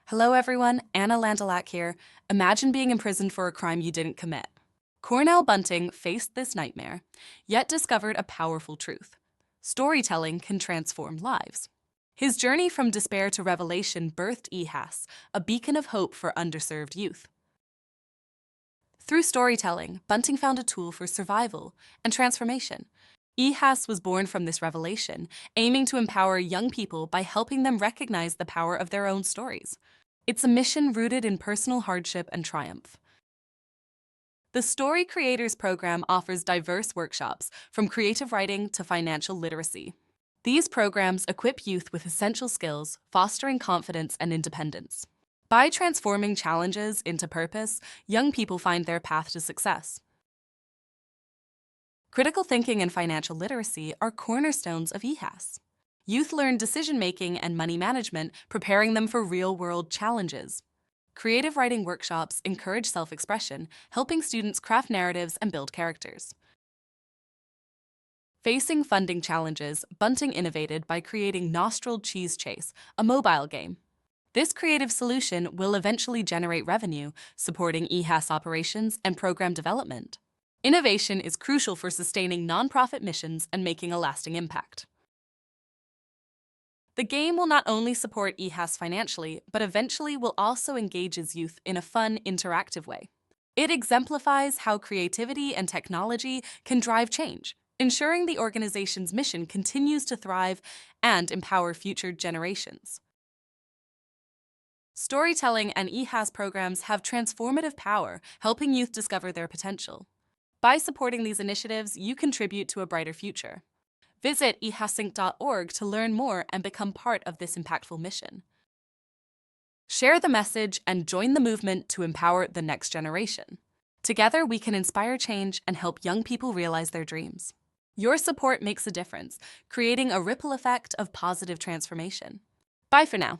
Hello everyone, Anna Landelac here. Imagine being imprisoned for a crime you didn't commit. Cornell Bunting faced this nightmare, yet discovered a powerful truth. Storytelling can transform lives. His journey from despair to revelation birthed Ehas, a beacon of hope for underserved youth. Through storytelling, Bunting found a tool for survival and transformation. Ehas was born from this revelation, aiming to empower young people by helping them recognize the power of their own stories. It's a mission rooted in personal hardship and triumph. The Story Creators Program offers diverse workshops, from creative writing to financial literacy. These programs equip youth with essential skills, fostering confidence and independence. By transforming challenges into purpose, young people find their path to success. Critical thinking and financial literacy are cornerstones of Ehas. Youth learn decision-making and money management, preparing them for real-world challenges. Creative writing workshops encourage self-expression, helping students craft narratives and build characters. Facing funding challenges, Bunting innovated by creating Nostril Cheese Chase, a mobile game. This creative solution will eventually generate revenue, supporting Ehas operations and program development. Innovation is crucial for sustaining nonprofit missions and making a lasting impact. The game will not only support Ehas financially, but eventually will also engage its youth in a fun, interactive way. It exemplifies how creativity and technology can drive change, ensuring the organization's mission continues to thrive and empower future generations. Storytelling and Ehas programs have transformative power, helping youth discover their potential. By supporting these initiatives, you contribute to a brighter future. Visit ehasync.org to learn more and become part of this impactful mission. Share the message and join the movement to empower the next generation. Together, we can inspire change and help young people realize their dreams. Your support makes a difference, creating a ripple effect of positive transformation. Bye for now.